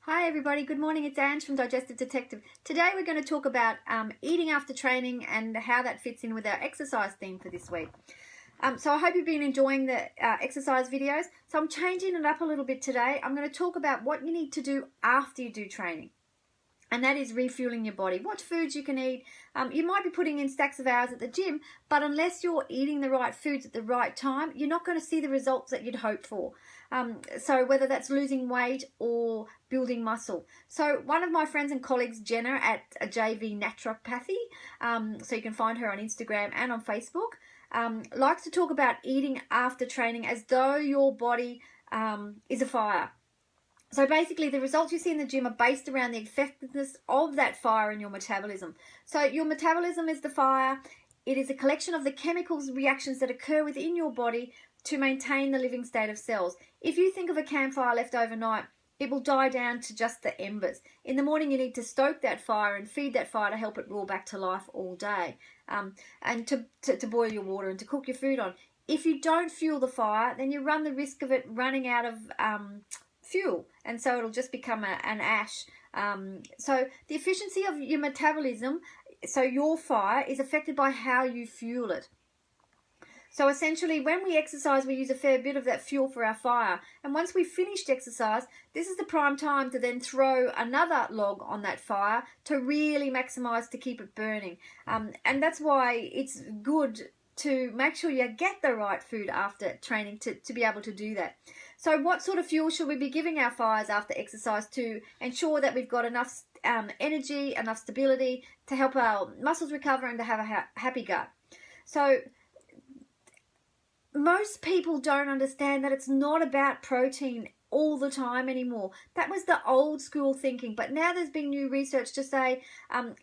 Hi everybody, good morning, it's Ange from Digestive Detective. Today we're going to talk about eating after training and how that fits in with our exercise theme for this week. So I hope you've been enjoying the exercise videos. So I'm changing it up a little bit today. I'm going to talk about what you need to do after you do training. And that is refueling your body. What foods you can eat. You might be putting in stacks of hours at the gym, but unless you're eating the right foods at the right time, you're not going to see the results that you'd hope for. So whether that's losing weight or building muscle. So one of my friends and colleagues, Jenna at JV Naturopathy, so you can find her on Instagram and on Facebook, likes to talk about eating after training as though your body is a fire. So basically, the results you see in the gym are based around the effectiveness of that fire in your metabolism. So your metabolism is the fire. It is a collection of the chemicals reactions that occur within your body to maintain the living state of cells. If you think of a campfire left overnight, it will die down to just the embers. In the morning, you need to stoke that fire and feed that fire to help it roar back to life all day, and to boil your water and to cook your food on. If you don't fuel the fire, then you run the risk of it running out of fuel, and so it'll just become an ash. So the efficiency of your metabolism, so your fire, is affected by how you fuel it. So essentially, when we exercise, we use a fair bit of that fuel for our fire. And once we've finished exercise, this is the prime time to then throw another log on that fire to really maximize to keep it burning. And that's why it's good to make sure you get the right food after training to be able to do that. So what sort of fuel should we be giving our fires after exercise to ensure that we've got enough energy, enough stability to help our muscles recover and to have a happy gut? So most people don't understand that it's not about protein all the time anymore. That was the old school thinking, but now there's been new research to say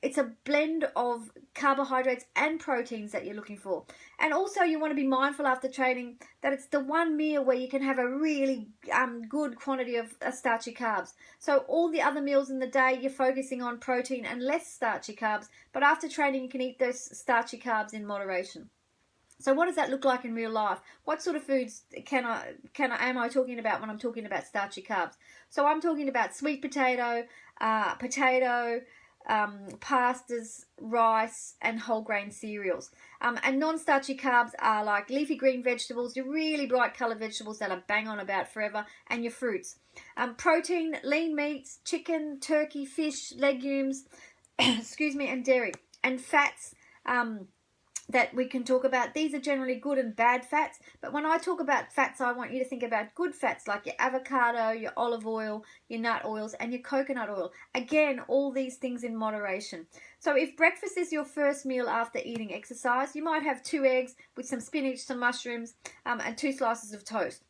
it's a blend of carbohydrates and proteins that you're looking for. And also you want to be mindful after training that it's the one meal where you can have a really good quantity of starchy carbs. So all the other meals in the day you're focusing on protein and less starchy carbs, but after training you can eat those starchy carbs in moderation. So what does that look like in real life? What sort of foods am I talking about when I'm talking about starchy carbs? So I'm talking about sweet potato, pastas, rice, and whole grain cereals. And non-starchy carbs are like leafy green vegetables, your really bright coloured vegetables that are bang on about forever, and your fruits. Protein, lean meats, chicken, turkey, fish, legumes, excuse me, and dairy. And fats, that we can talk about. These are generally good and bad fats, but when I talk about fats, I want you to think about good fats like your avocado, your olive oil, your nut oils, and your coconut oil. Again, all these things in moderation. So if breakfast is your first meal after eating exercise, you might have 2 eggs with some spinach, some mushrooms, and 2 slices of toast.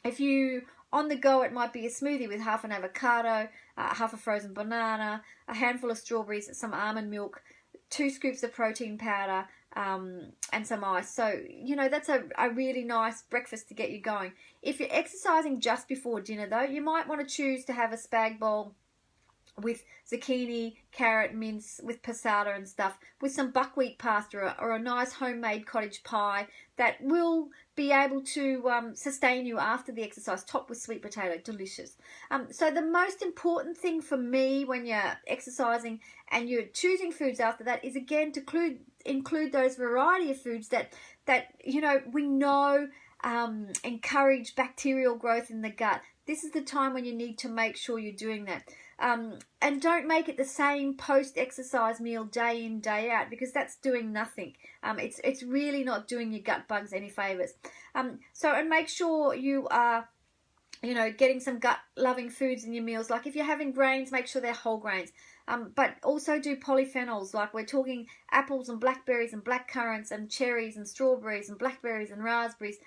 If you on the go, it might be a smoothie with half an avocado, half a frozen banana, a handful of strawberries, some almond milk, 2 scoops of protein powder, and some ice. So, that's a really nice breakfast to get you going. If you're exercising just before dinner, though, you might want to choose to have a spag bowl with zucchini, carrot, mince, with passata and stuff, with some buckwheat pasta or a nice homemade cottage pie that will be able to sustain you after the exercise, topped with sweet potato. Delicious. So the most important thing for me when you're exercising and you're choosing foods after that is, again, to include those variety of foods that we know encourage bacterial growth in the gut. This is the time when you need to make sure you're doing that. And don't make it the same post-exercise meal day in, day out, because that's doing nothing. It's really not doing your gut bugs any favours. And make sure you are getting some gut-loving foods in your meals. Like if you're having grains, make sure they're whole grains. But also do polyphenols, like we're talking apples and blackberries and blackcurrants and cherries and strawberries and blackberries and raspberries,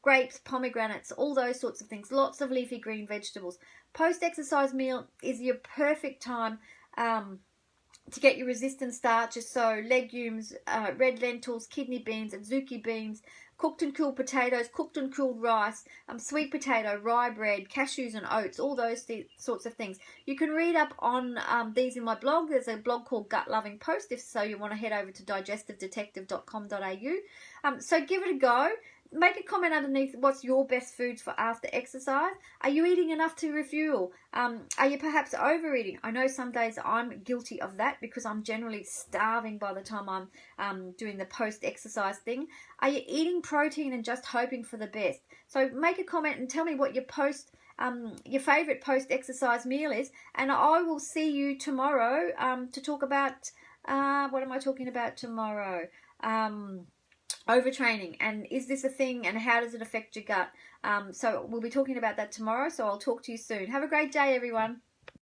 grapes, pomegranates, all those sorts of things. Lots of leafy green vegetables. Post-exercise meal is your perfect time to get your resistant starches, so legumes, red lentils, kidney beans, adzuki beans, cooked and cooled potatoes, cooked and cooled rice, sweet potato, rye bread, cashews and oats, all those sorts of things. You can read up on these in my blog. There's a blog called Gut Loving Post, if so you want to head over to digestivedetective.com.au. So give it a go. make a comment underneath what's your best foods for after exercise. Are you eating enough to refuel? Are you perhaps overeating? I know some days I'm guilty of that because I'm generally starving by the time I'm doing the post-exercise thing. Are you eating protein and just hoping for the best? So make a comment and tell me what your favorite post-exercise meal is, and I will see you tomorrow to talk about what am I talking about tomorrow? Overtraining, and is this a thing, and how does it affect your gut? So we'll be talking about that tomorrow, so I'll talk to you soon. Have a great day, everyone.